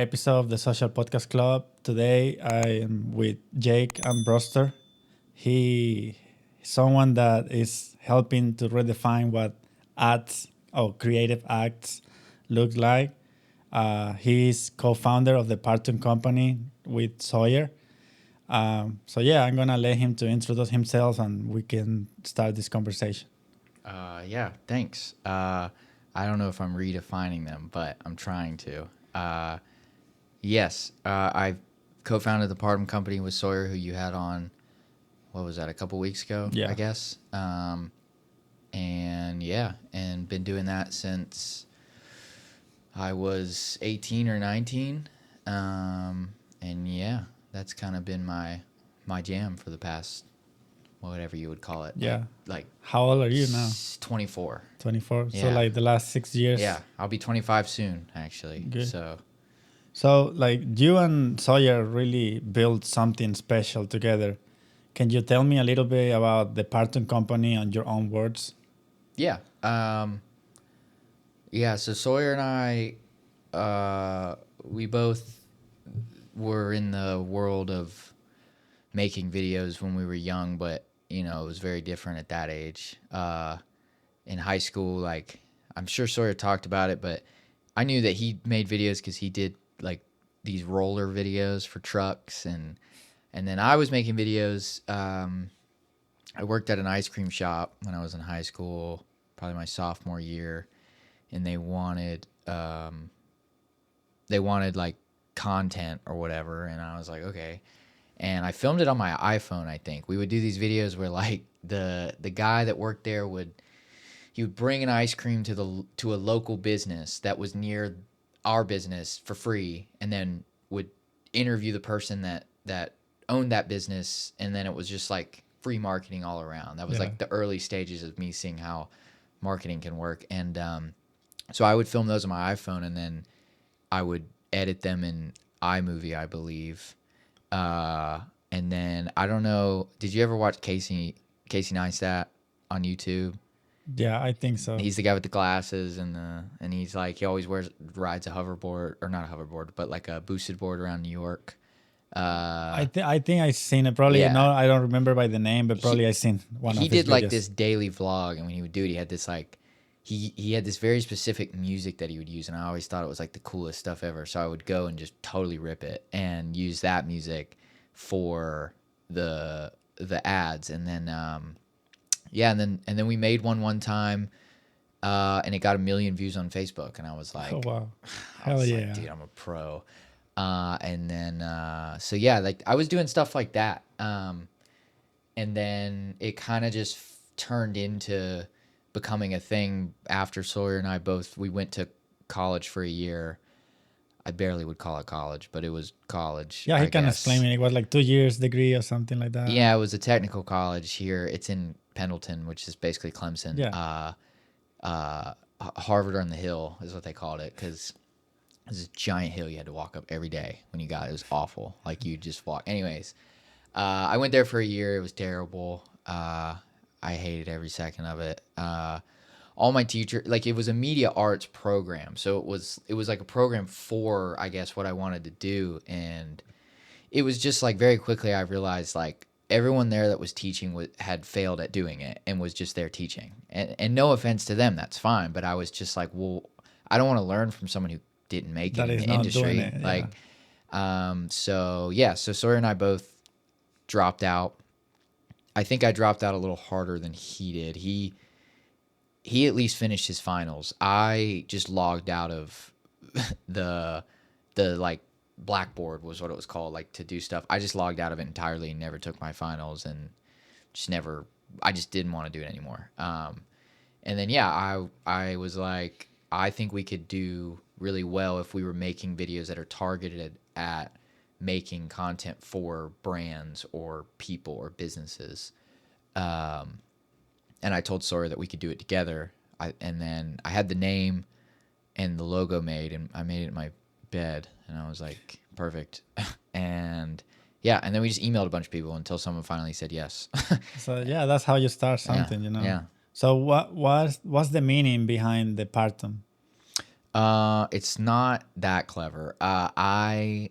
episode of the Social Podcast Club. Today I am with Jake Ambroster. He someone that is helping to redefine what ads or creative acts look like. He's co-founder of the Parton Company with Sawyer. So yeah, I'm gonna let him to introduce himself and we can start this conversation. Yeah, thanks. I don't know if I'm redefining them, but I'm trying to. Yes, I co-founded the Pardon Company with Sawyer, who you had on, what was that, a couple weeks ago, I Yeah. guess. And yeah, and been doing that since I was 18 or 19. And yeah, that's kind of been my jam for the past, whatever you would call it, Yeah. like How old are you now? 24. 24. So Yeah. like the last 6 years. Yeah, I'll be 25 soon, actually. Good. So, Like you and Sawyer really built something special together. Can you tell me a little bit about the Parton Company on your own words? yeah. Yeah, so Sawyer and I, we both were in the world of making videos when we were young, but, it was very different at that age. In high school, like, I'm sure Sawyer talked about it, but I knew that he made videos because he did, like, these roller videos for trucks, and then I was making videos. I worked at an ice cream shop when I was in high school, probably my sophomore year, and they wanted like content or whatever, and I was like, okay. And I filmed it on my iPhone. I think we would do these videos where like the guy that worked there would bring an ice cream to a local business that was near our business for free, and then would interview the person that owned that business, and then it was just like free marketing all around. That was Yeah. like the early stages of me seeing how marketing can work. And so I would film those on my iPhone, and then I would edit them in iMovie, I believe. And then I don't know. Did you ever watch Casey Neistat on YouTube? Yeah, I think so. He's the guy with the glasses and he's like he always rides a hoverboard, or not a hoverboard, but like a boosted board around New York. I think I seen it. Probably Yeah. no, I don't remember by the name, but probably He I seen one he of his did like videos. this daily vlog, and when he would do it, he had this like he had this very specific music that he would use, and I always thought it was like the coolest stuff ever. So I would go and just totally rip it and use that music for the ads, and then yeah, and then we made one time, and it got 1 million views on Facebook, and I was like, Oh wow. I Hell was yeah. like, dude, I'm a pro. And then so yeah, like I was doing stuff like that. And then it kind of just turned into becoming a thing after Sawyer and I we went to college for a year. I barely would call it college, but it was college. Yeah, he I can guess. explain me. It was like 2 years degree or something like that. Yeah, it was a technical college here. It's in Pendleton, which is basically Clemson. Yeah. Harvard on the Hill is what they called it, because it was this giant hill you had to walk up every day when you got it. It was awful. Like you just walk. Anyways, I went there for a year. It was terrible. I hated every second of it. All my teacher, like it was a media arts program, so it was like a program for, I guess, what I wanted to do, and it was just like very quickly I realized like everyone there that was teaching had failed at doing it and was just there teaching, and no offense to them, that's fine, but I was just like, well, I don't want to learn from someone who didn't make it That in is the not industry. doing it. Yeah. Like, so yeah, so Sawyer and I both dropped out. I think I dropped out a little harder than he did. He at least finished his finals. I just logged out of the like Blackboard was what it was called, like to do stuff. I just logged out of it entirely and never took my finals, and I just didn't want to do it anymore. And then yeah, I was like, I think we could do really well if we were making videos that are targeted at making content for brands or people or businesses. And I told Sawyer that we could do it together. And then I had the name and the logo made, and I made it in my bed, and I was like, perfect. And yeah, and then we just emailed a bunch of people until someone finally said yes. So yeah, that's how you start something, Yeah. So what's the meaning behind the Parton? It's not that clever. I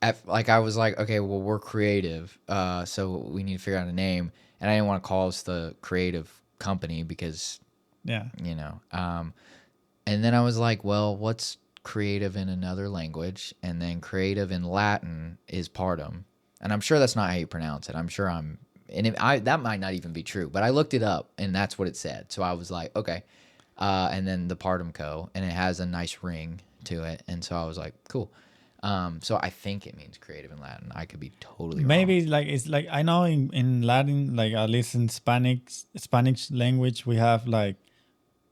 was like, okay, well, we're creative, so we need to figure out a name, and I didn't want to call us the creative company because, Yeah. you know, and then I was like, well, what's creative in another language? And then creative in Latin is partum, and I'm sure that's not how you pronounce it. I'm sure that might not even be true, but I looked it up, and that's what it said. So I was like, okay, and then the Partum Co. and it has a nice ring to it, and so I was like, cool. So I think it means creative in Latin. I could be totally wrong. Maybe like it's like I know in Latin, like at least in Spanish language, we have like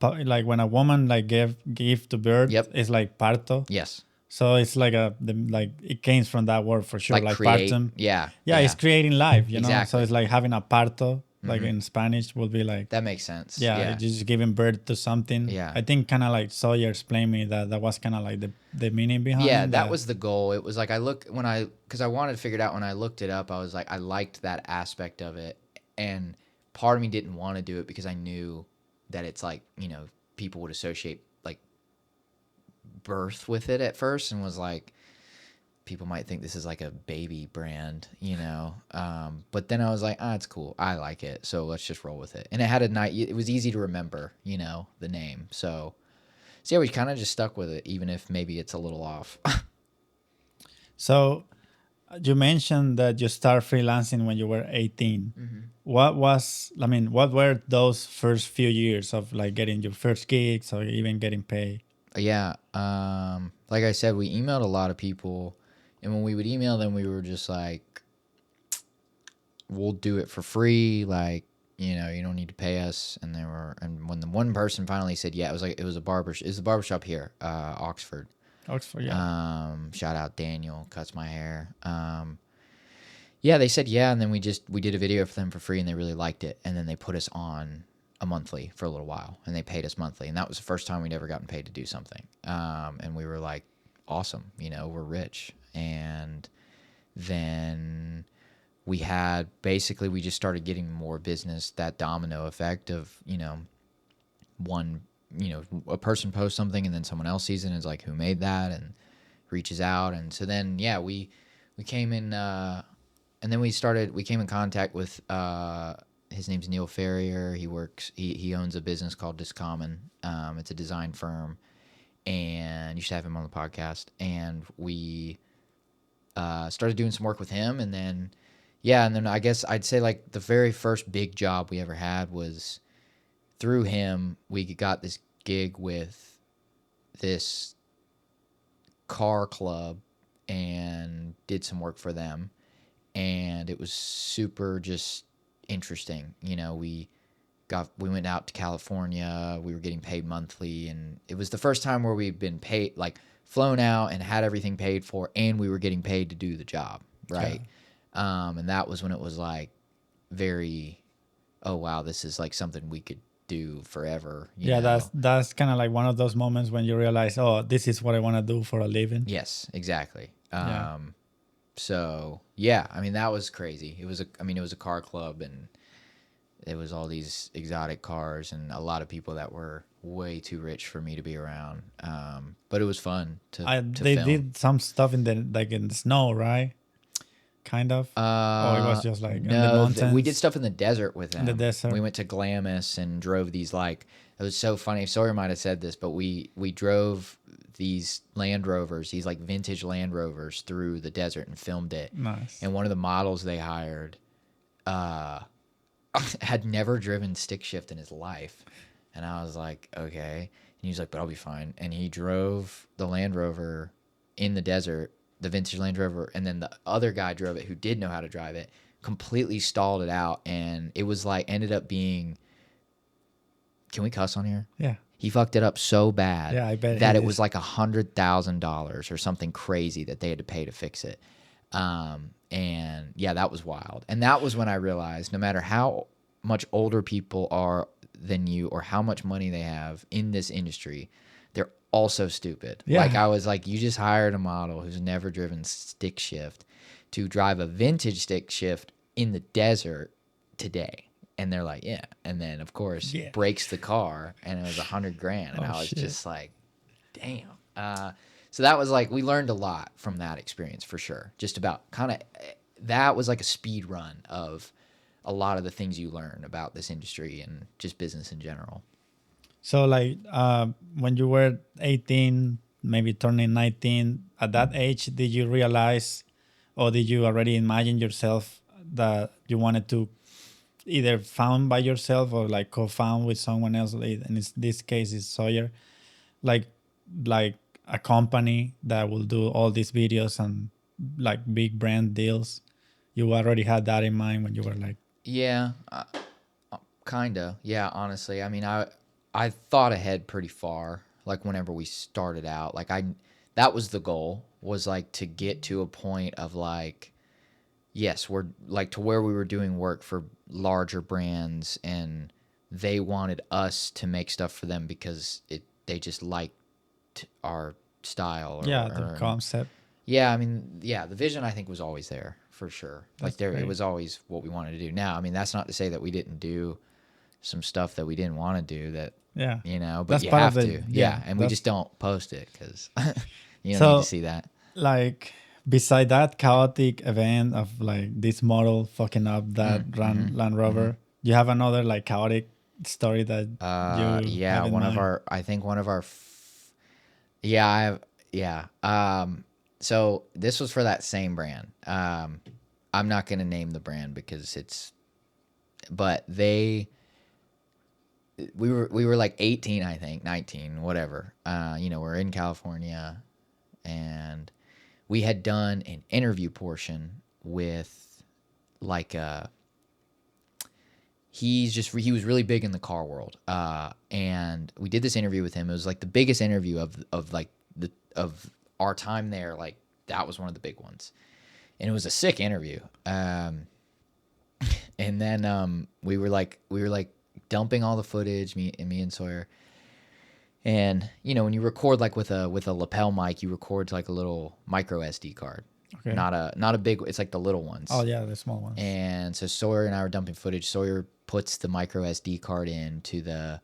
like when a woman like give to birth, Yep. it's like parto. Yes. So it's like like it came from that word for sure, Like like create. partum. Yeah. Yeah, it's creating life, you know. So Exactly. it's like having a parto, like in Spanish, will be like That makes sense. yeah, Yeah. just giving birth to something. Yeah. I think kind of like Sawyer explained me that was kind of like the meaning behind. Yeah, that was the goal. It was like because I wanted to figure it out when I looked it up. I was like, I liked that aspect of it, and part of me didn't want to do it because I knew that it's like, people would associate like birth with it at first, and was like, people might think this is like a baby brand, But then I was like, it's cool. I like it, so let's just roll with it. And it had it was easy to remember, the name. So yeah, we kind of just stuck with it, even if maybe it's a little off. So you mentioned that you started freelancing when you were 18. What were those first few years of like getting your first gigs or even getting paid? Yeah. Like I said, we emailed a lot of people, and when we would email them, we were just like, we'll do it for free. Like, you don't need to pay us. And when the one person finally said, yeah, it was the barbershop here, Oxford. Oxford, yeah. Shout out Daniel, cuts my hair. Yeah, they said yeah, and then we did a video for them for free, and they really liked it, and then they put us on a monthly for a little while, and they paid us monthly, and that was the first time we'd ever gotten paid to do something. And we were like, awesome, we're rich. And then we just started getting more business, that domino effect of, one, a person posts something and then someone else sees it and is like, who made that, and reaches out. And so then, yeah, we came in, and then we came in contact with, his name's Neil Ferrier. He owns a business called Discommon. It's a design firm, and you should have him on the podcast. And we started doing some work with him, and then, yeah, and then I guess I'd say like the very first big job we ever had was through him. We got this gig with this car club and did some work for them, and it was super just interesting. We went out to California. We were getting paid monthly, and it was the first time where we'd been paid, like flown out and had everything paid for, and we were getting paid to do the job, right? Yeah. And that was when it was like very, oh wow, this is like something we could do forever. Yeah, that's kind of like one of those moments when you realize, oh, this is what I want to do for a living. Yes, exactly. Yeah. So yeah, I mean, that was crazy. It was a car club, and it was all these exotic cars and a lot of people that were way too rich for me to be around. But it was fun to they film. did some stuff in the snow, right? Kind of. Or it was just like in the mountains. We did stuff in the desert with them. In the desert. We went to Glamis and drove these, like, it was so funny. Sawyer might have said this, but we drove these Land Rovers, these like vintage Land Rovers, through the desert and filmed it. Nice. And one of the models they hired had never driven stick shift in his life. And I was like, okay. And he was like, but I'll be fine. And he drove the Land Rover in the desert, the vintage Land Rover, and then the other guy drove it who did know how to drive it, completely stalled it out, and it was like, ended up being, can we cuss on here? Yeah. He fucked it up so bad, yeah, I bet that it was like $100,000 or something crazy that they had to pay to fix it. And yeah, that was wild. And that was when I realized no matter how much older people are than you or how much money they have in this industry, they're also stupid. Yeah. Like, I was like, you just hired a model who's never driven stick shift to drive a vintage stick shift in the desert today. And they're like, yeah. And then of course Yeah. breaks the car, and it was $100,000, and Oh I was shit. just like, damn. So that was like, we learned a lot from that experience for sure. Just about kind of, that was like a speed run of a lot of the things you learn about this industry and just business in general. So like when you were 18, maybe turning 19, at that age, did you realize or did you already imagine yourself that you wanted to either found by yourself or like co-found with someone else? In this case is Sawyer, like like a company that will do all these videos and like big brand deals. You already had that in mind when you were like, Yeah, kinda. Yeah, honestly, I mean, I thought ahead pretty far. Like whenever we started out, like that was the goal, was like to get to a point of like, yes, we're like to where we were doing work for larger brands, and they wanted us to make stuff for them because they just liked our style, yeah, the or concept. yeah, I mean, yeah, the vision I think was always there for sure. Like That's there, it great. was always what we wanted to do. Now, I mean, that's not to say that we didn't do some stuff that we didn't want to do, that, Yeah, but that's you part of have the to. yeah. Yeah, and we That's just don't post it because you don't need to so see that. like beside that chaotic event of like this model fucking up that Land Rover, do you have another like chaotic story that you Yeah, have in mind? I think one of our yeah, I have, yeah. So this was for that same brand. I'm not going to name the brand because but we were like 18, I think, 19, whatever. We're in California, and we had done an interview portion with like he was really big in the car world. And we did this interview with him. It was like the biggest interview of like of our time there. Like that was one of the big ones, and it was a sick interview. And then we were like dumping all the footage, me and Sawyer. And when you record like with a lapel mic, you record to like a little micro SD card, Okay. not a big. It's like the little ones. Oh yeah, the small ones. And so Sawyer and I were dumping footage. Sawyer puts the micro SD card in to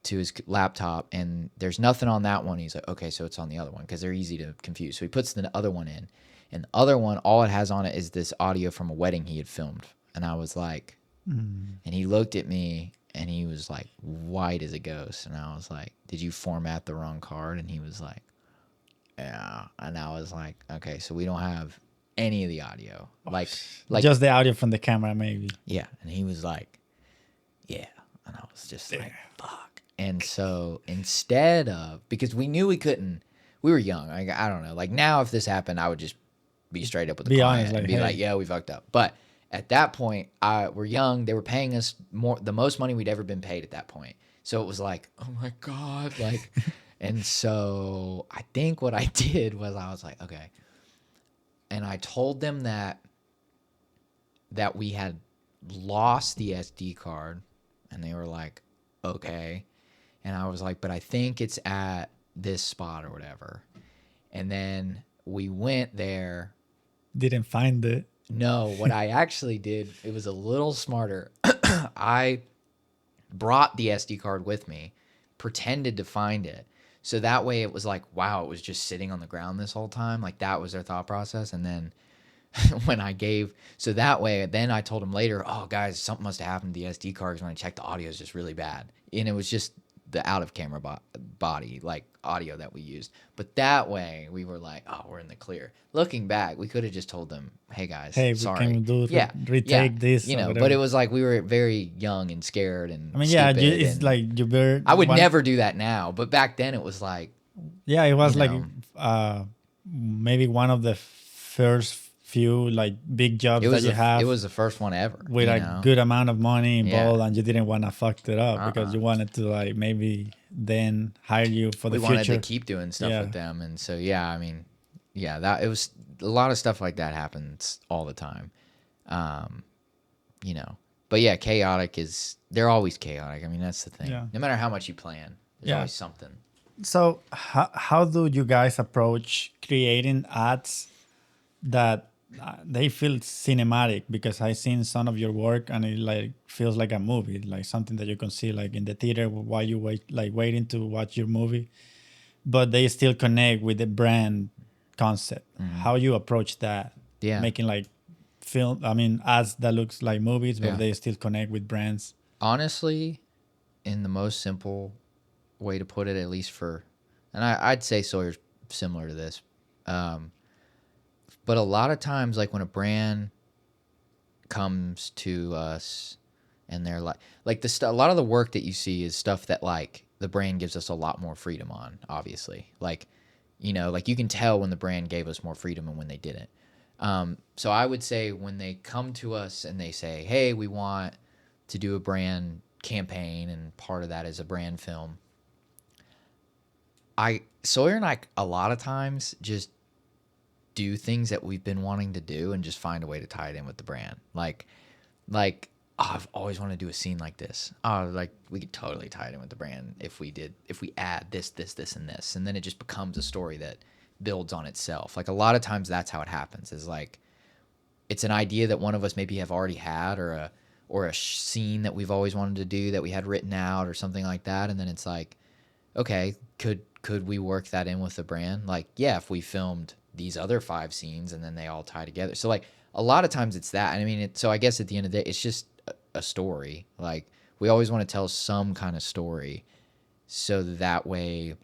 his laptop, and there's nothing on that one. He's like, okay, so it's on the other one, because they're easy to confuse. So he puts the other one in, and the other one, all it has on it is this audio from a wedding he had filmed. And I was like, and he looked at me, and he was like white as a ghost. And I was like, did you format the wrong card? And he was like, yeah. And I was like, okay, so we don't have any of the audio. Like just the audio from the camera, maybe. yeah. And he was like, yeah. And I was just like, fuck. And so instead of, because we knew we couldn't, we were young. I don't know. Like now, if this happened, I would just be straight up with the Be client honest, like, and be hey. like, yeah, we fucked up. But at that point, we're young. They were paying us the most money we'd ever been paid at that point. So it was like, oh my God. Like, and so I think what I did was I was like, okay. And I told them that we had lost the SD card, and they were like, okay. And I was like, but I think it's at this spot or whatever. And then we went there. Didn't find it. No, what I actually did, it was a little smarter. I brought the SD card with me, pretended to find it. So that way it was like, wow, it was just sitting on the ground this whole time. Like that was their thought process. And then so that way, then I told him later, oh guys, something must have happened to the SD card, because when I checked, the audio is just really bad. And it was just the out of camera body, like audio that we used. But that way we were like, oh, we're in the clear. Looking back, we could have just told them, hey guys, Hey, sorry. we can do retake this. But it was like we were very young and scared and I mean, yeah, stupid, it's and like you better. I would never do that now. But back then it was like, Yeah, it was like know. Maybe one of the first few like big jobs that you have. It was the first one ever with a good amount of money involved, and you didn't want to fuck it up because you wanted to like maybe then hire you for the future. We wanted to keep doing stuff with them, and so I mean, that it was a lot of stuff like that happens all the time, But yeah, chaotic they're always chaotic. I mean, that's the thing. Yeah. No matter how much you plan, there's always something. So how do you guys approach creating ads that they feel cinematic because I seen some of your work and it like feels like a movie, like something that you can see like in the theater while you wait, like waiting to watch your movie. But they still connect with the brand concept. Hmm. How you approach that, Yeah. making like film, I mean, ads that looks like movies, but Yeah. they still connect with brands. Honestly, in the most simple way to put it, at least for, and I'd say Sawyer's similar to this. Um, but a lot of times, like when a brand comes to us and they're like a lot of the work that you see is stuff that like the brand gives us a lot more freedom on, obviously. Like, you know, like you can tell when the brand gave us more freedom and when they didn't. So I would say when they come to us and they say, hey, we want to do a brand campaign and part of that is a brand film. Sawyer and I a lot of times just do things that we've been wanting to do and just find a way to tie it in with the brand. Like oh, I've always wanted to do a scene like this. Oh, like we could totally tie it in with the brand if we add this, and this, and then it just becomes a story that builds on itself. Like a lot of times that's how it happens. Is like it's an idea that one of us maybe have already had, or a scene that we've always wanted to do that we had written out or something like that, and then it's like, okay, could we work that in with the brand? Like, yeah, if we filmed these other 5 scenes and then they all tie together. So like a lot of times it's that. I mean, so I guess at the end of the day, it's just a story. Like we always want to tell some kind of story, so that way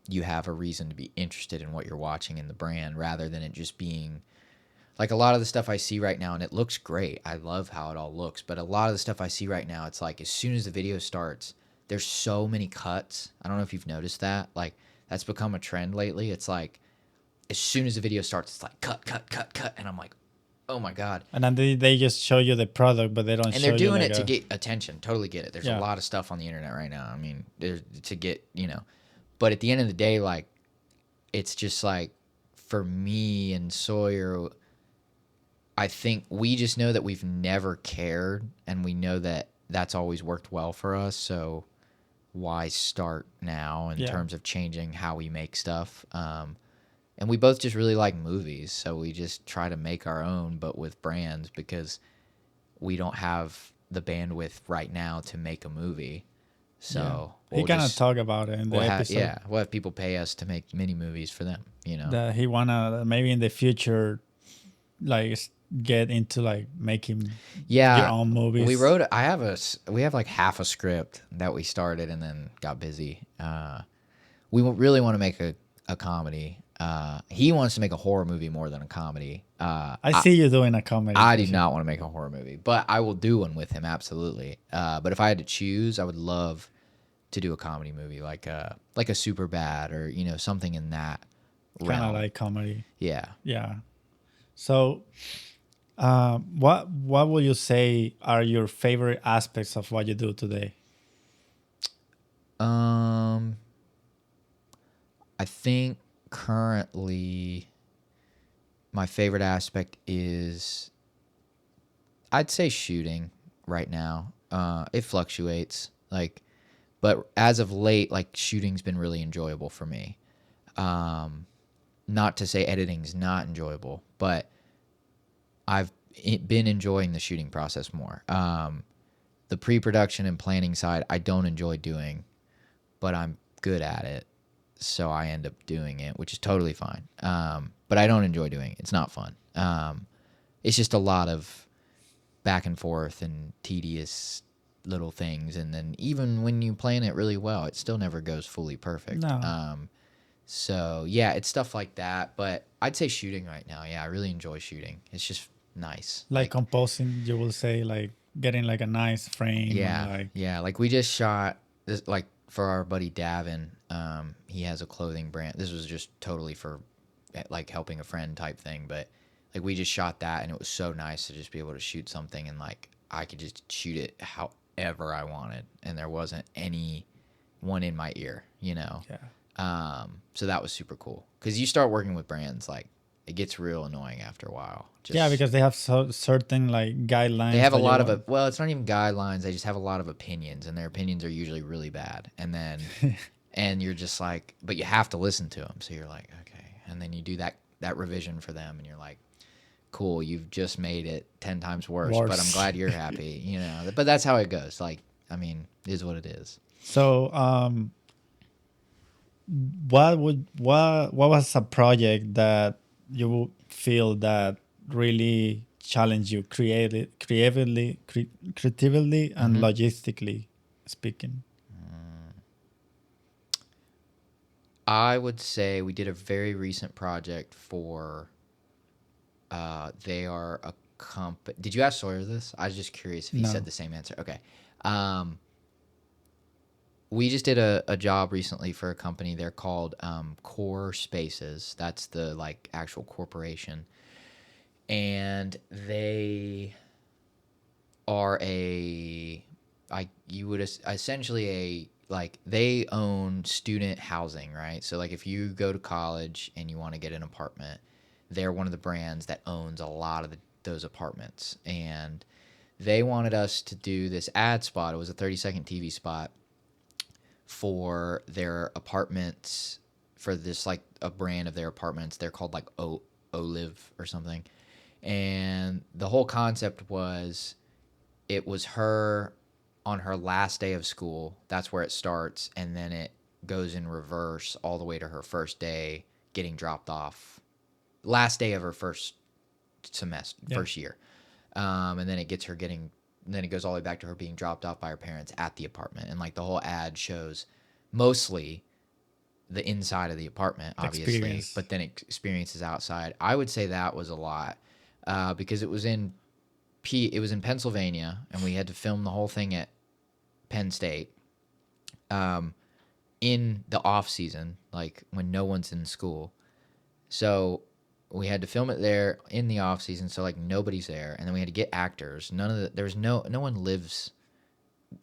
you have a reason to be interested in what you're watching in the brand, rather than it just being like a lot of the stuff I see right now, and it looks great. I love how it all looks, but a lot of the stuff I see right now, it's like as soon as the video starts, there's so many cuts. I don't know if you've noticed that. Like that's become a trend lately. It's like as soon as the video starts, it's like cut, cut, cut, cut, and I'm like, oh my god. And then they just show you the product, but they don't And show they're you doing like it to a, get attention. Totally get it. There's a yeah. lot of stuff on the internet right now. I mean, there's to get, you know, but at the end of the day, like it's just like for me and Sawyer, I think we just know that we've never cared, and we know that that's always worked well for us. So why start now in Yeah. terms of changing how we make stuff? And we both just really like movies, so we just try to make our own, but with brands, because we don't have the bandwidth right now to make a movie. So yeah. He kind of talk about it in the episode. we'll have people pay us to make mini movies for them. You know, That he wanna maybe in the future, like get into like making your own movies. we wrote. We have like half a script that we started and then got busy. We really want to make a comedy. He wants to make a horror movie more than a comedy. I see you doing a comedy. I do not want to make a horror movie, but I will do one with him, absolutely. But if I had to choose, I would love to do a comedy movie like a Super Bad, or you know, something in that kind of realm. like comedy. Yeah. Yeah. So, what would you say are your favorite aspects of what you do today? I think currently my favorite aspect is, I'd say, shooting right now. It fluctuates, like, but as of late, like shooting's been really enjoyable for me. Not to say editing's not enjoyable, but I've been enjoying the shooting process more. The pre-production and planning side, I don't enjoy doing, but I'm good at it, so I end up doing it, which is totally fine. But I don't enjoy doing it. It's not fun. It's just a lot of back and forth and tedious little things, and then even when you plan it really well, it still never goes fully perfect. No. So yeah, it's stuff like that. But I'd say shooting right now. Yeah, I really enjoy shooting. It's just nice. Like composing, you will say, like getting like a nice frame. Yeah, and like, yeah. Like we just shot this, like for our buddy Davin. He has a clothing brand. This was just totally for like helping a friend type thing. But like we just shot that, and it was so nice to just be able to shoot something, and like I could just shoot it however I wanted, and there wasn't any one in my ear, you know. yeah. So that was super cool, because you start working with brands, like it gets real annoying after a while. Yeah, because they have certain like guidelines. They have a that you lot of want. well, it's not even guidelines. They just have a lot of opinions, and their opinions are usually really bad. And then, and you're just like, but you have to listen to them. So you're like, okay. And then you do that revision for them, and you're like, cool, you've just made it 10 times worse, but I'm Worse. glad you're happy, you know. But that's how it goes. Like, I mean, it is what it is. So, what was a project that you feel that really challenged you creatively and Mhm. logistically speaking? I would say we did a very recent project for they are a company. Did you ask Sawyer this? I was just curious if he said No. the same answer. Okay. Um, we just did a job recently for a company. They're called Core Spaces. That's the like actual corporation, and they are a I you would essentially a like they own student housing, right? So like if you go to college and you want to get an apartment, they're one of the brands that owns a lot of those apartments, and they wanted us to do this ad spot. It was a 30-second TV spot for their apartments, for this like a brand of their apartments. They're called like Olive or something. And the whole concept was it was her on her last day of school. That's where it starts, and then it goes in reverse all the way to her first day getting dropped off. Last day of her first semester, Yeah. first year. And then it gets her getting, then it goes all the way back to her being dropped off by her parents at the apartment. And like the whole ad shows mostly the inside of the apartment, The obviously, experience. but then experiences outside. I would say that was a lot because it was in it was in Pennsylvania, and we had to film the whole thing at Penn State in the off season, like when no one's in school. So we had to film it there in the off season, so like nobody's there, and then we had to get actors. None of the there's no one lives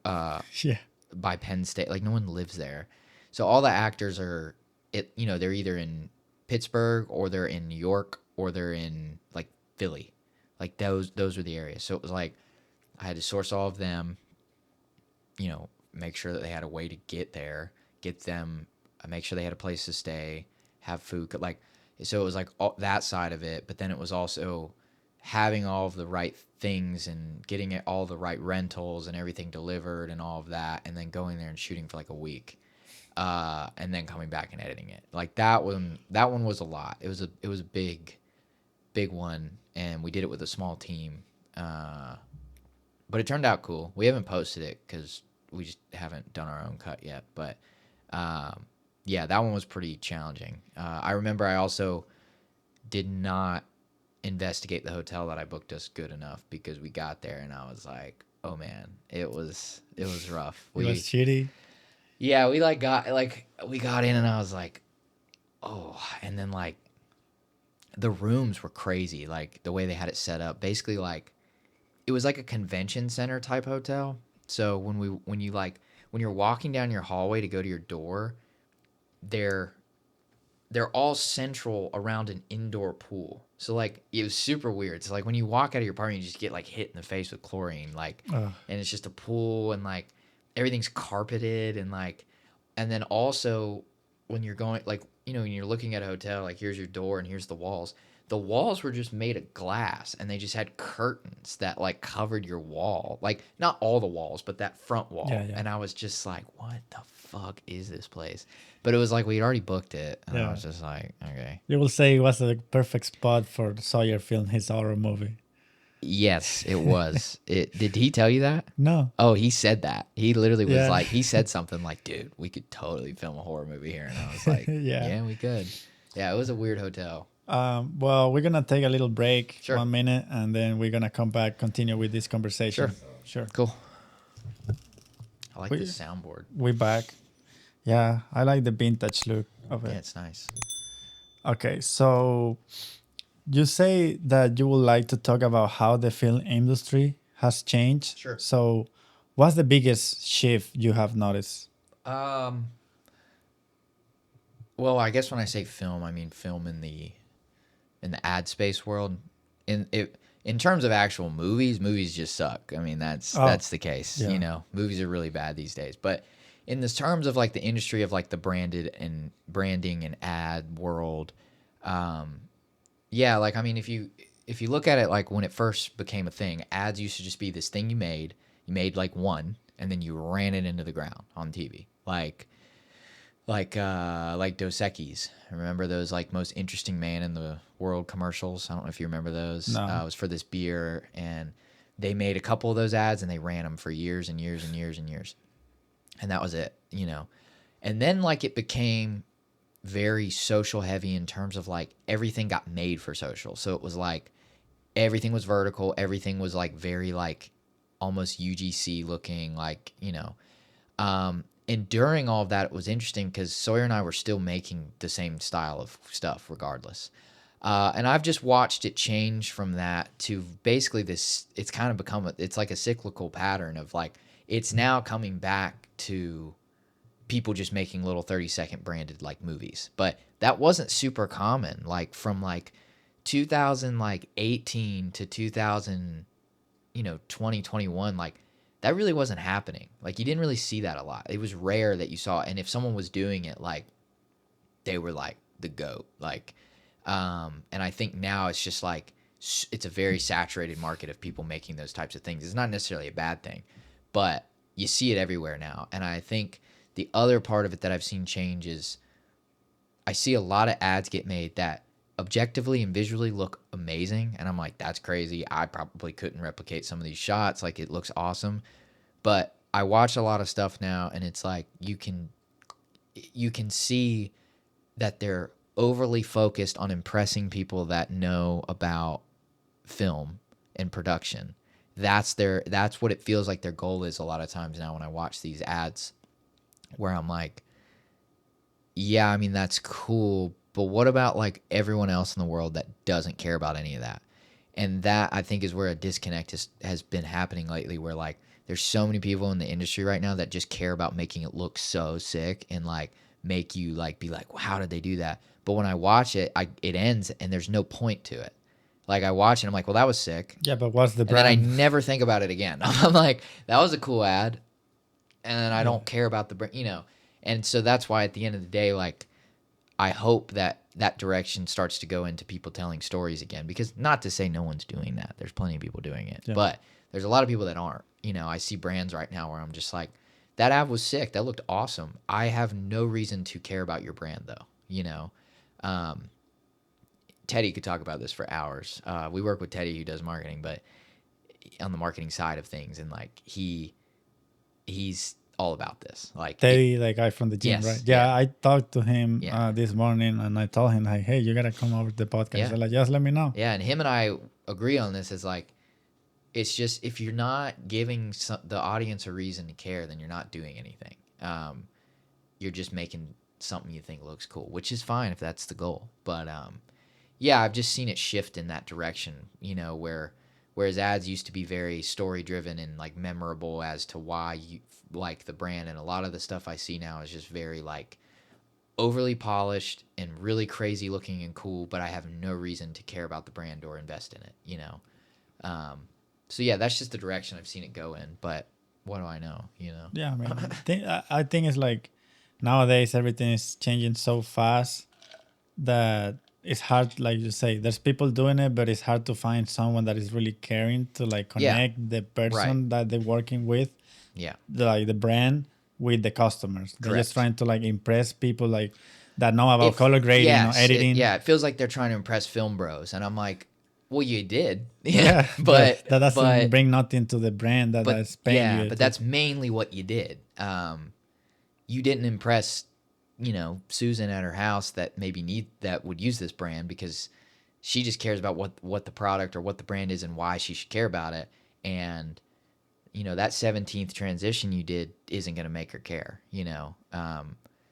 Yeah. by Penn State. Like no one lives there, so all the actors are they're either in Pittsburgh or they're in New York or they're in like Philly, like those are the areas. So it was like I had to source all of them, make sure that they had a way to get there, get them, make sure they had a place to stay, have food, like so it was like all, that side of it. But then it was also having all of the right things and getting it all the right rentals and everything delivered and all of that, and then going there and shooting for like a week, and then coming back and editing it. Like that one was a lot. It was a big one, and we did it with a small team. But it turned out cool. We haven't posted it because we just haven't done our own cut yet. But yeah, that one was pretty challenging. I remember I also did not investigate the hotel that I booked us good enough because we got there and I was like, oh man, it was rough. It was shitty. We like we got in and I was like, oh, and then like the rooms were crazy, like the way they had it set up. Basically, like it was like a convention center type hotel. So when you're walking down your hallway to go to your door, they're they're all central around an indoor pool. So like it was super weird. So like when you walk out of your apartment, you just get like hit in the face with chlorine, like, Uh, and it's just a pool and like everything's carpeted and like, and then also when you're going like when you're looking at a hotel, like here's your door and here's the walls. The walls were just made of glass and they just had curtains that like covered your wall. Like not all the walls, but that front yeah, wall. yeah, And I was just like, what the fuck is this place? But it was like we'd already booked it, and I yeah. was just like, okay. You will say it was a perfect spot for Sawyer film his horror movie. Yes, it was. It did he tell you that? No. Oh, he said that. He literally was Yeah. like, he said something like, "Dude, we could totally film a horror movie here." And I was like, Yeah. "Yeah, we could." Yeah, it was a weird hotel. Well, we're gonna take a little break, Sure. 1 minute, and then we're gonna come back, continue with this conversation. Sure. Cool. I like We- this soundboard. We're back. Yeah, I like the vintage look of Yeah, it. it's nice. Okay, so you say that you would like to talk about how the film industry has changed. Sure. So, what's the biggest shift you have noticed? Well, I guess when I say film, I mean film in the ad space world. In terms of actual movies just suck. I mean, that's the case. yeah. Movies are really bad these days. But in the terms of like the industry of like the branding and ad world, yeah, like I mean, if you look at it like when it first became a thing, ads used to just be this thing you made like one, and then you ran it into the ground on TV. Like Dos Equis. Remember those like most interesting man in the world commercials? I don't know if you remember those. No. It was for this beer, and they made a couple of those ads, and they ran them for years and years and years and years, and that was it, you know. And then like it became very social heavy in terms of like everything got made for social. So it was like everything was vertical, everything was like very like almost UGC looking, like, you know. And during all of that, it was interesting because Sawyer and I were still making the same style of stuff regardless. And I've just watched it change from that to basically this. It's kind of become it's like a cyclical pattern of like it's now coming back to people just making little 30-second branded like movies. But that wasn't super common. Like from like 2018 to 2000, 2021, like that really wasn't happening. Like you didn't really see that a lot. It was rare that you saw, and if someone was doing it, like they were like the GOAT. Like, and I think now it's just like it's a very saturated market of people making those types of things. It's not necessarily a bad thing, but you see it everywhere now. And I think the other part of it that I've seen change is I see a lot of ads get made that objectively and visually look amazing, and I'm like, that's crazy. I probably couldn't replicate some of these shots. Like it looks awesome. But I watch a lot of stuff now, and it's like you can see that they're overly focused on impressing people that know about film and production. That's what it feels like their goal is a lot of times now when I watch these ads, where I'm like, yeah, I mean that's cool, but what about like everyone else in the world that doesn't care about any of that? And that I think is where a disconnect has been happening lately, where like there's so many people in the industry right now that just care about making it look so sick and like make you like be like, well, how did they do that? But when I watch it, it ends and there's no point to it. Like I watch it, I'm like, well, that was sick. Yeah, but what's the And then I brand? never think about it again. I'm like, that was a cool ad, and then I Yeah. don't care about the brand. And so that's why at the end of the day, like I hope that that direction starts to go into people telling stories again, because not to say no one's doing that. There's plenty of people doing it, Yeah. but there's a lot of people that aren't. I see brands right now where I'm just like, that ad was sick. That looked awesome. I have no reason to care about your brand though. Um, Teddy could talk about this for hours. We work with Teddy who does marketing, but on the marketing side of things, and like he's all about this. Like Teddy, the guy from the gym, Yes, right? Yeah, yeah. I talked to him Yeah. this morning, and I told him like, "Hey, you gotta come over to the podcast." Yeah. He's like, "Just let me know." Yeah, and him and I agree on this. Is like, it's just if you're not giving the audience a reason to care, then you're not doing anything. You're just making something you think looks cool, which is fine if that's the goal. But yeah, I've just seen it shift in that direction. Whereas ads used to be very story driven and like memorable as to why you like the brand, and a lot of the stuff I see now is just very like overly polished and really crazy looking and cool, but I have no reason to care about the brand or invest in it. So yeah, that's just the direction I've seen it go in. But what do I know? Yeah, I mean, I think it's like nowadays everything is changing so fast that it's hard, like you say, there's people doing it, but it's hard to find someone that is really caring to like Yeah. connect the person that they're working with, Yeah. the brand with the customers. They're just Correct. trying to like impress people like that know about If- color grading or yes, editing. it feels like they're trying to impress film bros, and I'm like, well, you did, Yeah, but that doesn't but bring nothing to the brand that's paying yeah, you. but that's mainly what you did. You didn't impress, Susan at her house that would use this brand, because she just cares about what the product or what the brand is and why she should care about it. And that 17th transition you did isn't going to make her care.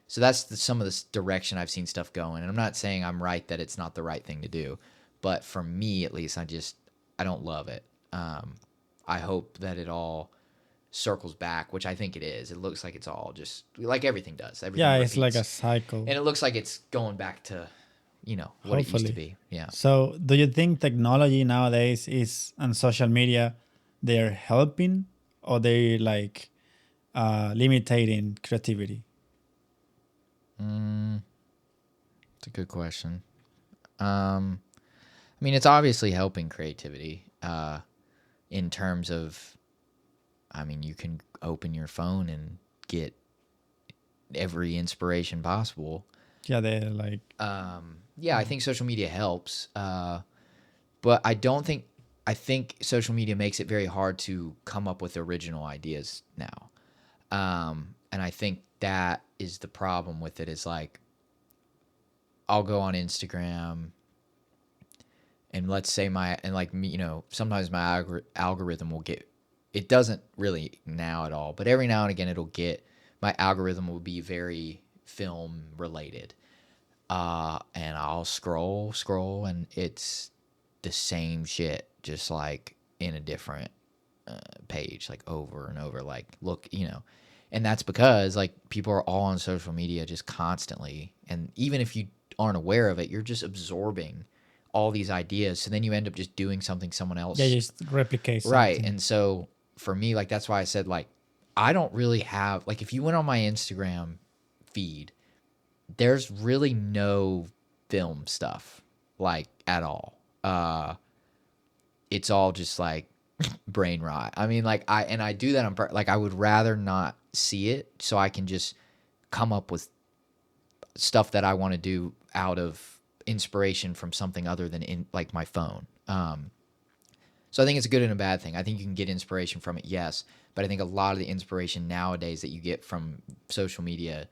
So that's some of this direction I've seen stuff going. And I'm not saying I'm right that it's not the right thing to do, but for me at least, I don't love it. I hope that it all circles back, which I think it is. It looks like it's all just like everything does. Everything Yeah, it's like a repeats. cycle. And it looks like it's going back to, what it used to be. Yeah. So, do you think technology nowadays is and social media, they're helping or they like limiting creativity? It's a good question. I I mean, it's obviously helping creativity in terms of, I mean, you can open your phone and get every inspiration possible. Yeah, they like Yeah, I think social media helps, but I think social media makes it very hard to come up with original ideas now. And I think that is the problem with it. Is like, I'll go on Instagram and let's say like me, sometimes my algorithm will get, it doesn't really now at all, but every now and again my algorithm will be very film related. And I'll scroll, and it's the same shit, just like in a different page, like over and over. Like, look, and that's because like people are all on social media just constantly, and even if you aren't aware of it, you're just absorbing all these ideas. So then you end up just doing something someone else. yeah, just replicate Right. something. And so for me, like, that's why I said, like, I don't really have, like, if you went on my Instagram feed, there's really no film stuff, like, at all. It's all just like brain rot. I mean, like, I do that like, I would rather not see it so I can just come up with stuff that I want to do out of inspiration from something other than in like my phone. So I think it's a good and a bad thing. I think you can get inspiration from it, yes, but I think a lot of the inspiration nowadays that you get from social media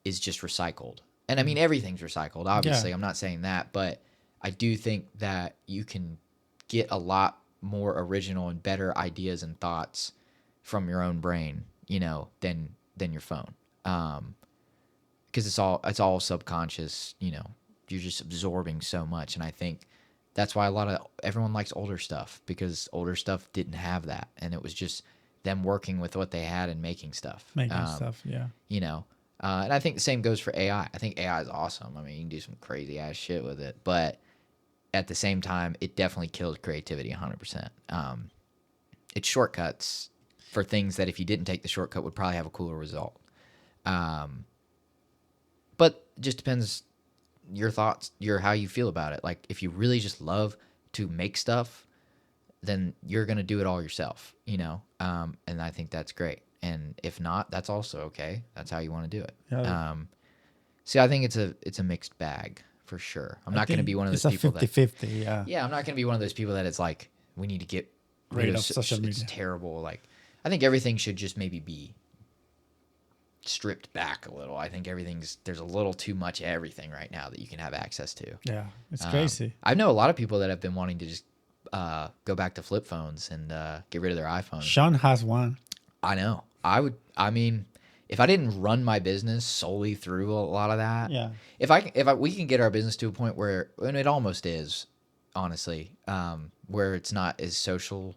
is just recycled. And I mean, everything's recycled, obviously. Yeah. I'm not saying that, but I do think that you can get a lot more original and better ideas and thoughts from your own brain, than your phone. Because it's all subconscious, you're just absorbing so much. And I think that's why everyone likes older stuff, because older stuff didn't have that, and it was just them working with what they had and making stuff. Making stuff, yeah. And I think the same goes for AI. I think AI is awesome. I mean, you can do some crazy ass shit with it, but at the same time, it definitely kills creativity 100%. It's shortcuts for things that if you didn't take the shortcut would probably have a cooler result. But it just depends your thoughts, how you feel about it. Like, if you really just love to make stuff, then you're going to do it all yourself, and I think that's great. And if not, that's also okay. That's how you want to do it. Yeah. See, I think it's a mixed bag for sure. I'm not going to be one of those people that... It's a 50-50, yeah. Yeah, I'm not going to be one of those people that it's like, we need to get rid of social media. It's terrible. Like, I think everything should just maybe be stripped back a little. I think there's a little too much of everything right now that you can have access to. Yeah, it's crazy. I know a lot of people that have been wanting to just go back to flip phones and get rid of their iPhones. Sean has one. I know. I mean, if I didn't run my business solely through a lot of that, Yeah. We can get our business to a point where, and it almost is, honestly, where it's not as social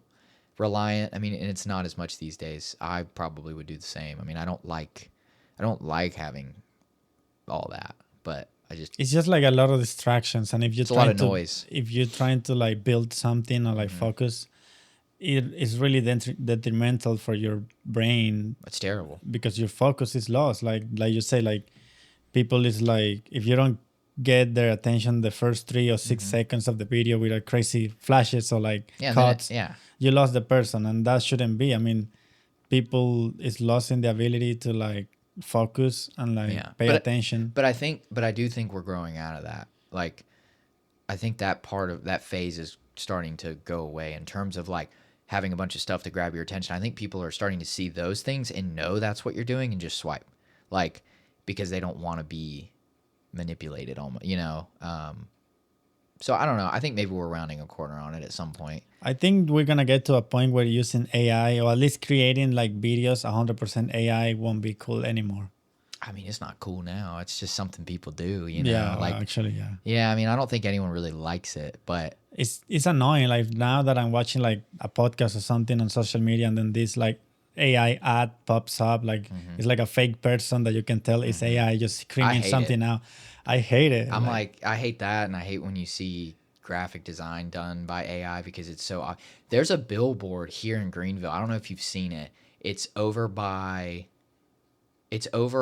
reliant. I mean, and it's not as much these days. I probably would do the same. I mean, I don't like having all that, but it's just like a lot of distractions, and if you're a lot of noise. If you're trying to like build something or like focus, it is really detrimental for your brain. It's terrible because your focus is lost. Like you say, like people is like, if you don't get their attention the first 3 or 6 seconds of the video with like crazy flashes or like cuts, you lost the person, and that shouldn't be. I mean, people is lost in the ability to like focus and like pay attention. But I do think we're growing out of that. Like, I think that part of that phase is starting to go away in terms of like having a bunch of stuff to grab your attention. I think people are starting to see those things and know that's what you're doing and just swipe, like, because they don't want to be manipulated almost, so I don't know. I think maybe we're rounding a corner on it at some point. I think we're going to get to a point where using AI, or at least creating like videos 100% AI, won't be cool anymore. I mean, it's not cool now. It's just something people do, Yeah, like, actually, yeah. Yeah, I mean, I don't think anyone really likes it, but it's annoying. Like, now that I'm watching like a podcast or something on social media, and then this like AI ad pops up, like it's like a fake person that you can tell is AI just screaming something out. I hate it. I'm like, I hate that, and I hate when you see graphic design done by AI because it's so. There's a billboard here in Greenville. I don't know if you've seen it. It's over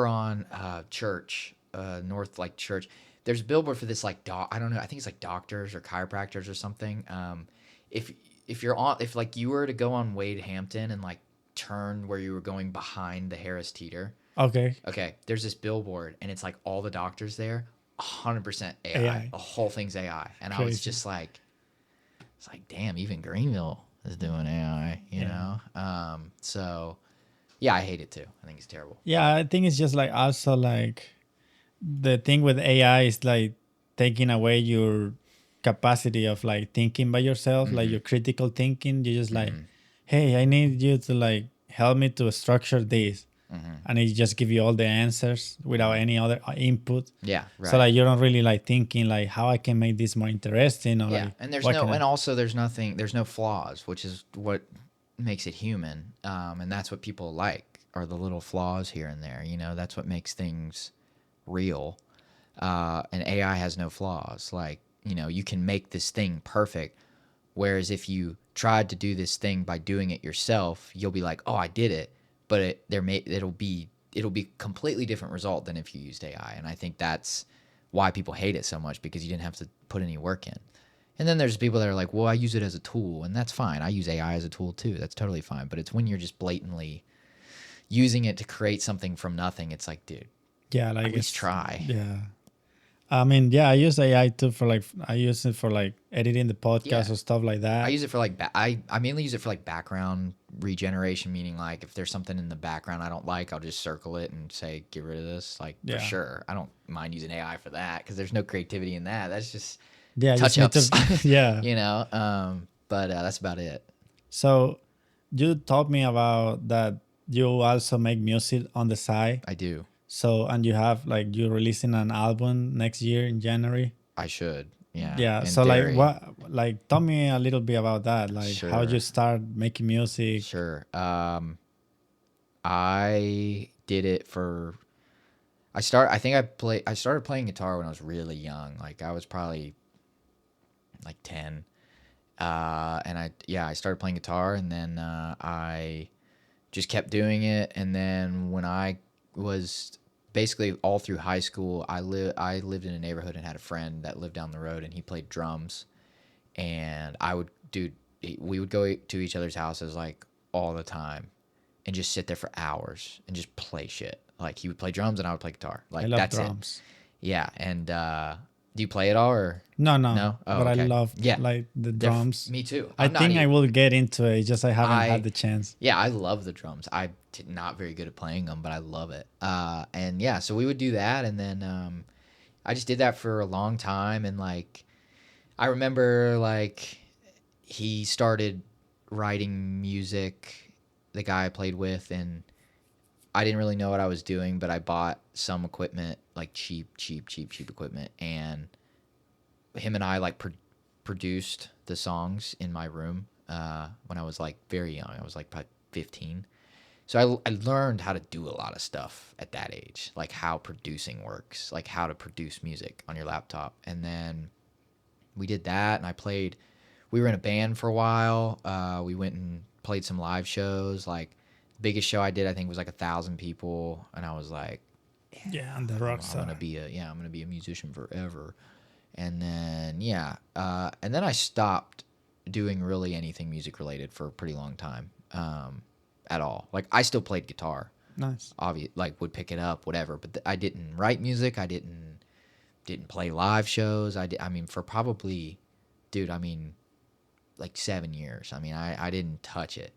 on Church, North like Church. there's a billboard for this like I don't know, I think it's like doctors or chiropractors or something. If you're on, if like you were to go on Wade Hampton and like turn where you were going behind the Harris Teeter, Okay. okay, there's this billboard and it's like all the doctors there, 100% AI. AI. The whole thing's AI, and I was Crazy. just like, it's like, damn, even Greenville is doing AI, you know? So yeah, I hate it too. I think it's terrible. Yeah, I think it's just like also like the thing with AI is like taking away your capacity of like thinking by yourself, like your critical thinking. You're just like, hey, I need you to like help me to structure this. And it just give you all the answers without any other input. Yeah, right. So like you don't really like thinking like how I can make this more interesting or Yeah, like and there's what no, can I- and also there's nothing, there's no flaws, which is what makes it human, and that's what people like, are the little flaws here and there. You know, that's what makes things real. And AI has no flaws. Like, you know, you can make this thing perfect, whereas if you tried to do this thing by doing it yourself, you'll be like, oh, I did it, but it'll be completely different result than if you used AI. And I think that's why people hate it so much, because you didn't have to put any work in. And then there's people that are like, well, I use it as a tool, and that's fine. I use AI as a tool too. That's totally fine. But it's when you're just blatantly using it to create something from nothing. It's like, dude, yeah, like at least it's try. yeah. I mean, yeah, I use AI too for like I use it for like editing the podcast Yeah. or stuff like that. I use it for like I mainly use it for like background regeneration, meaning like if there's something in the background I don't like, I'll just circle it and say get rid of this. Like Yeah. for sure, I don't mind using AI for that because there's no creativity in that. That's just Yeah, touch just need ups. to, yeah. You know. But that's about it. So you told me about that you also make music on the side. I do. So and you have like you're releasing an album next year in January. I should. Yeah. Yeah. In So like theory. what like tell me a little bit about that. Like how Sure. you start making music. Sure. I did it for. I started playing guitar when I was really young. Like I was probably like 10. And I started playing guitar, and then I just kept doing it. And then when I was basically all through high school, I lived in a neighborhood and had a friend that lived down the road, and he played drums. And we would go to each other's houses like all the time, and just sit there for hours and just play shit. Like he would play drums and I would play guitar. Like I love that's drums. it. Yeah. And do you play it all or No, no. no? Oh, But I okay. love Yeah. like the They're drums. me too. I I'm not think I even- will get into it. Just I haven't I- had the chance. Yeah, I love the drums. I'm not very good at playing them, but I love it. And yeah, so we would do that, and then I just did that for a long time, and like I remember like he started writing music, the guy I played with, and I didn't really know what I was doing, but I bought some equipment, like cheap equipment, and him and I like produced the songs in my room when I was like very young. I was like probably 15. So I learned how to do a lot of stuff at that age, like how producing works, like how to produce music on your laptop. And then we did that, and we were in a band for a while. We went and played some live shows. Like the biggest show I did, I think, was like 1,000 people. And I was like, Yeah, and the rock I'm star. gonna be a musician forever. And then and then I stopped doing really anything music related for a pretty long time, at all. Like I still played guitar, Nice. like would pick it up, whatever. But I didn't write music. I didn't play live shows. I mean, for probably, dude, I mean, like 7 years. I mean, I didn't touch it.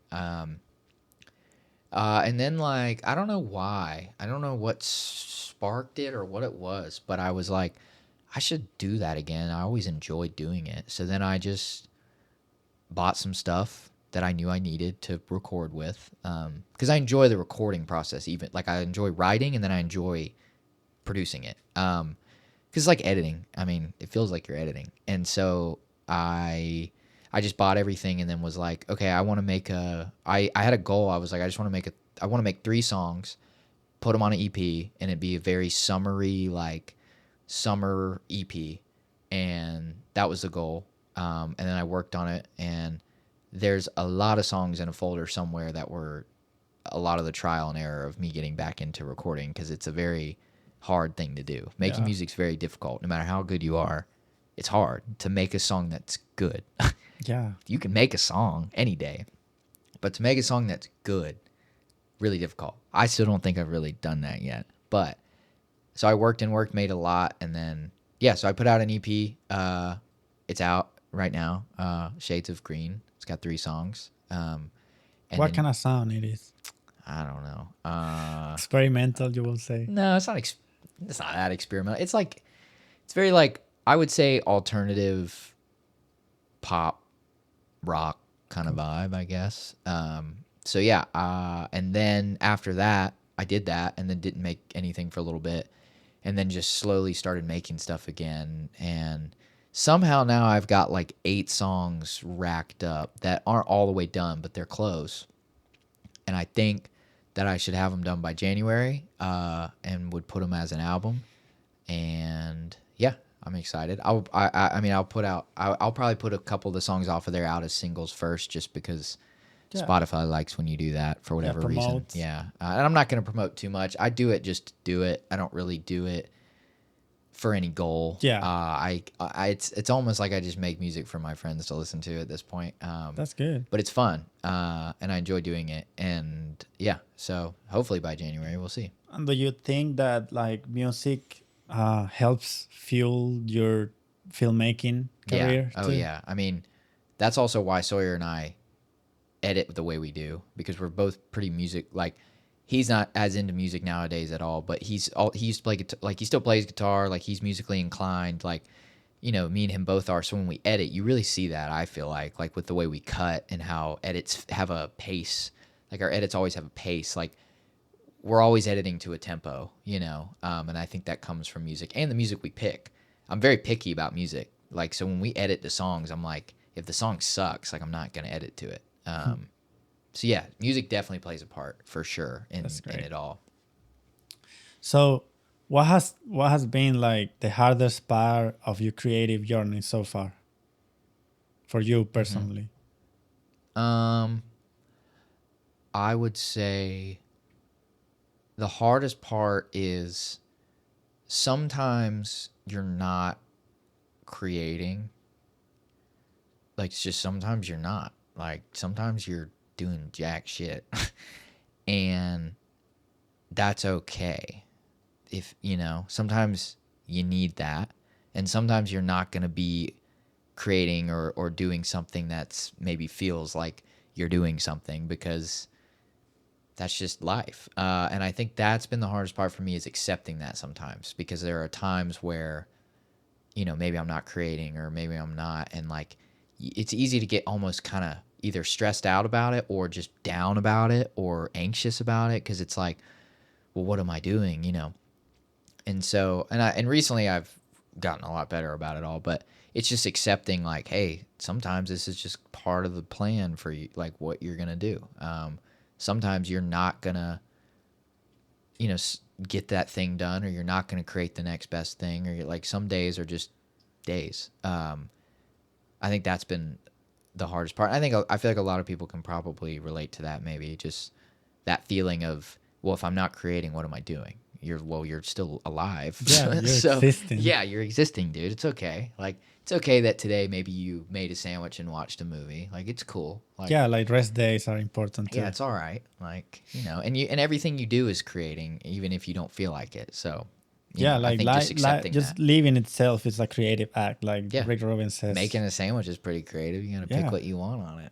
And then like I don't know why. I don't know what sparked it or what it was, but I was like, I should do that again. I always enjoyed doing it. So then I just bought some stuff that I knew I needed to record with, because I enjoy the recording process. Even like I enjoy writing, and then I enjoy producing it. Because it's like editing. I mean, it feels like you're editing. And so I just bought everything, and then was like, okay, I want to make I had a goal. I was like, I want to make 3 songs, put them on an EP, and it'd be a very summery, like summer EP. And that was the goal. And then I worked on it, and there's a lot of songs in a folder somewhere that were a lot of the trial and error of me getting back into recording, because it's a very hard thing to do. Making Yeah. music's very difficult. No matter how good you are, it's hard to make a song that's good. Yeah. You can make a song any day, but to make a song that's good, really difficult. I still don't think I've really done that yet. But so I worked and worked, made a lot, and then yeah, so I put out an EP. It's out right now. Shades of Green. It's got 3 songs. And What then kind of sound it is? I don't know. Experimental, you will say. No, it's not. It's not that experimental. It's like it's very like I would say alternative pop rock kind of vibe, I guess. So yeah, and then after that, I did that, and then didn't make anything for a little bit, and then just slowly started making stuff again, and somehow now I've got like 8 songs racked up that aren't all the way done, but they're close, and I think that I should have them done by January, and would put them as an album, and yeah, I'm excited. I mean, I'll put out. I'll probably put a couple of the songs off of there out as singles first, just because Yeah. Spotify likes when you do that for whatever reason. promotes. Yeah, and I'm not going to promote too much. I do it just to do it. I don't really do it for any goal. Yeah. It's almost like I just make music for my friends to listen to at this point. That's good. But it's fun, and I enjoy doing it. And yeah, so hopefully by January we'll see. And do you think that like music helps fuel your filmmaking career? Yeah. Oh too? yeah. I mean, that's also why Sawyer and I edit the way we do, because we're both pretty music like. He's not as into music nowadays at all, but he used to play guitar, like he still plays guitar, like he's musically inclined, like, you know, me and him both are. So when we edit, you really see that, I feel like with the way we cut and how edits have a pace. Like our edits always have a pace. Like we're always editing to a tempo, you know, and I think that comes from music and the music we pick. I'm very picky about music. Like, so when we edit the songs, I'm like, if the song sucks, like I'm not going to edit to it. So yeah, music definitely plays a part for sure in it all. So, what has been like the hardest part of your creative journey so far? For you personally. I would say the hardest part is sometimes you're not creating. Like it's just sometimes you're not. Like sometimes you're doing jack shit. And that's okay. If, you know, sometimes you need that. And sometimes you're not going to be creating or doing something that's maybe feels like you're doing something, because that's just life. And I think that's been the hardest part for me, is accepting that sometimes, because there are times where, you know, maybe I'm not creating or maybe I'm not. And like, it's easy to get almost kind of either stressed out about it or just down about it or anxious about it, because it's like, well, what am I doing, you know? And so, and recently I've gotten a lot better about it all, but it's just accepting like, hey, sometimes this is just part of the plan for you, like what you're going to do. Sometimes you're not going to, you know, get that thing done, or you're not going to create the next best thing, or you're like, some days are just days. I think that's been the hardest part. I feel like a lot of people can probably relate to that. Maybe just that feeling of, well, if I'm not creating, what am I doing? You're still alive. Yeah, you're so, existing. Yeah, you're existing, dude. It's okay. Like, it's okay that today maybe you made a sandwich and watched a movie. Like, it's cool. Like, Yeah, like rest days are important too. yeah, it's all right. Like, you know, and everything you do is creating, even if you don't feel like it. So, Yeah, I like think just accepting just that. living itself is a creative act, like Yeah. Rick Rubin says. Making a sandwich is pretty creative. You gotta Yeah. pick what you want on it.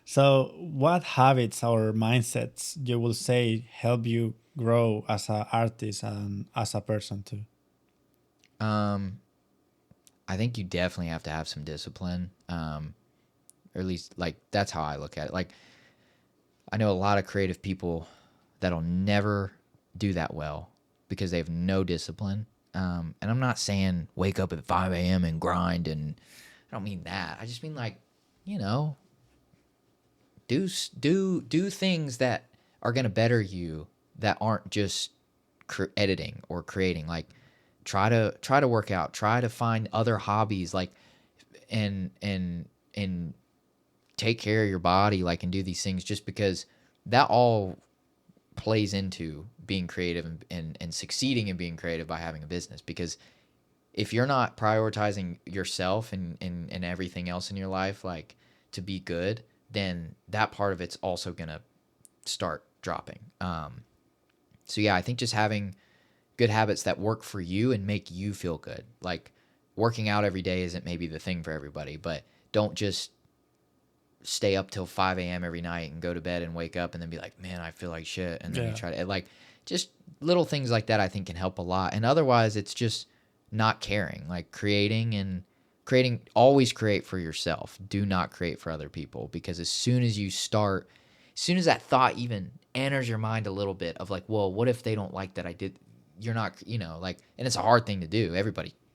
So, what habits or mindsets you will say help you grow as an artist and as a person too? I think you definitely have to have some discipline. Or at least, like, that's how I look at it. Like, I know a lot of creative people that'll never do that well because they have no discipline. And I'm not saying wake up at 5 a.m. and grind, and I don't mean that. I just mean, like, you know, do things that are going to better you, that aren't just editing or creating. Like, try to work out, try to find other hobbies, like, and take care of your body, like, and do these things, just because that all plays into being creative and succeeding in being creative by having a business. Because if you're not prioritizing yourself and everything else in your life, like to be good, then that part of it's also going to start dropping. So yeah, I think just having good habits that work for you and make you feel good. Like working out every day isn't maybe the thing for everybody, but don't just stay up till 5 a.m. every night and go to bed and wake up and then be like, man, I feel like shit. And then you Yeah. try to like just little things like that I think can help a lot. And otherwise it's just not caring, like creating, always create for yourself. Do not create for other people, because as soon as that thought even enters your mind a little bit of like, well, what if they don't like that I did, you're not, like, and it's a hard thing to do.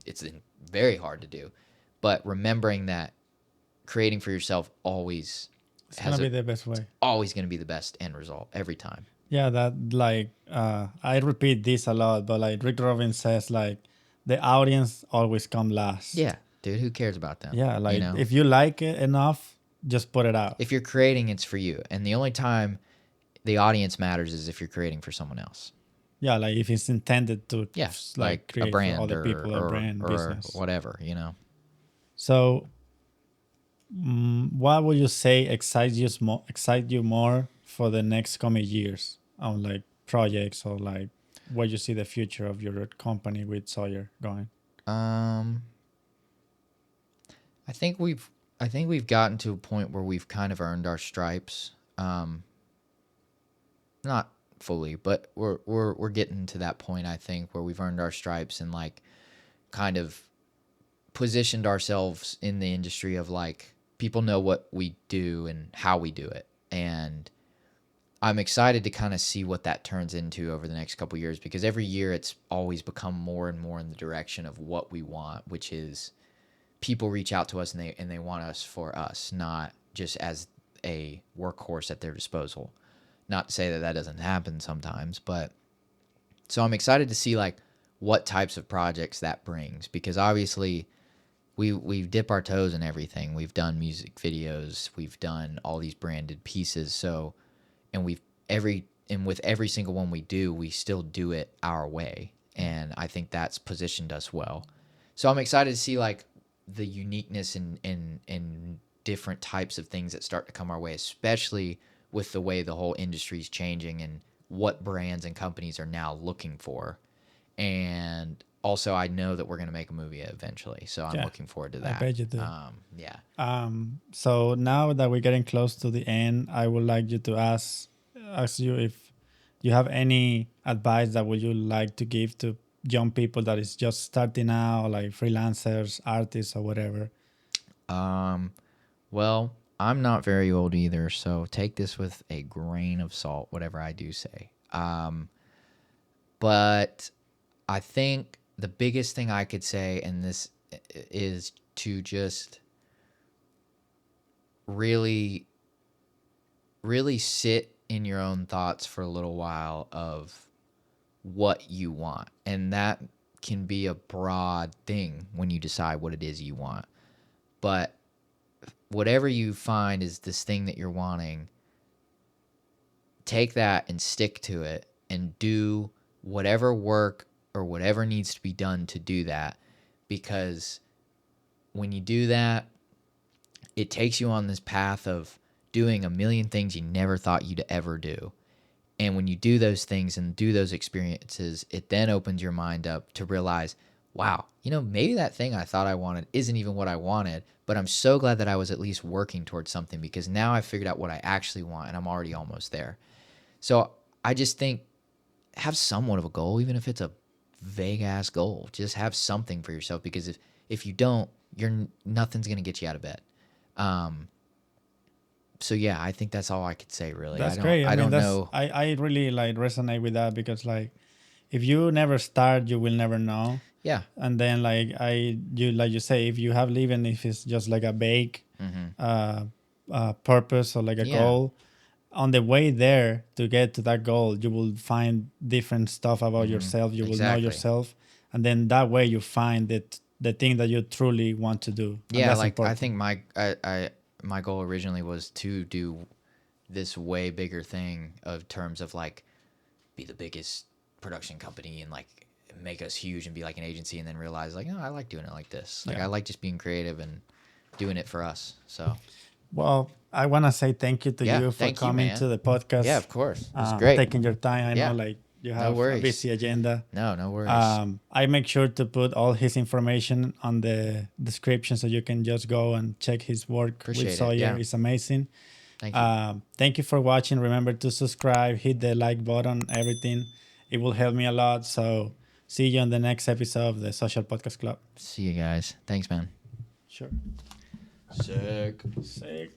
It's very hard to do, but remembering that creating for yourself always It's gonna be the best way. always going to be the best end result every time. Yeah, that like I repeat this a lot, but like Rick Rubin says, like the audience always come last. Yeah, dude, who cares about them? Yeah, like if you like it enough, just put it out. If you're creating, it's for you. And the only time the audience matters is if you're creating for someone else. Yeah, like if it's intended to Like create a brand for other people, a brand, or business. whatever, So what would you say excites you more for the next coming years on like projects, or like where you see the future of your company with Sawyer going? I think we've gotten to a point where we've kind of earned our stripes. Not fully, but we're getting to that point, I think, where we've earned our stripes and like kind of positioned ourselves in the industry of like people know what we do and how we do it. And I'm excited to kind of see what that turns into over the next couple of years, because every year it's always become more and more in the direction of what we want, which is people reach out to us and they want us for us, not just as a workhorse at their disposal. Not to say that doesn't happen sometimes, but so I'm excited to see like what types of projects that brings, because obviously we've dipped our toes in everything. We've done music videos, we've done all these branded pieces, so and with every single one we do, we still do it our way, and I think that's positioned us well. So I'm excited to see like the uniqueness in different types of things that start to come our way, especially with the way the whole industry is changing and what brands and companies are now looking for. And also, I know that we're going to make a movie eventually, so I'm looking forward to that. I bet you do. Yeah. So now that we're getting close to the end, I would like you to ask you if you have any advice that would you like to give to young people that is just starting out, like freelancers, artists, or whatever. Well, I'm not very old either, so take this with a grain of salt, whatever I do say. But I think the biggest thing I could say, and this is to just really, really sit in your own thoughts for a little while of what you want. And that can be a broad thing when you decide what it is you want. But whatever you find is this thing that you're wanting, take that and stick to it and do whatever work or whatever needs to be done to do that. Because when you do that, it takes you on this path of doing a million things you never thought you'd ever do. And when you do those things and do those experiences, it then opens your mind up to realize, wow, maybe that thing I thought I wanted isn't even what I wanted, but I'm so glad that I was at least working towards something, because now I figured out what I actually want and I'm already almost there. So I just think have somewhat of a goal, even if it's a vague ass goal. Just have something for yourself, because if you don't, nothing's going to get you out of bed. So yeah, I think that's all I could say, really. That's great. I don't know. I really like resonate with that, because like if you never start, you will never know. Yeah. And then like you say, if you have even if it's just like a vague purpose or like a goal, on the way there to get to that goal, you will find different stuff about yourself. You will know yourself, and then that way you find the thing that you truly want to do. Yeah, like important. I think my goal originally was to do this way bigger thing of terms of like be the biggest production company and like make us huge and be like an agency, and then realize like, no, I like doing it like this. Like Yeah. I like just being creative and doing it for us. So Well, I want to say thank you to Yeah, you for thank you, coming man. to the podcast. yeah, of course, it was uh, great. taking your time. I Yeah. know, like, you No have a worries. busy agenda. No worries. I make sure to put all his information on the description so you can just go and check his work Appreciate with it, Sawyer. yeah. It's amazing. Thank you. Thank you for watching. Remember to subscribe, hit the like button, everything. It will help me a lot. So see you on the next episode of the Social Podcast Club. See you guys. Thanks, man. Sure. Sick. Sick.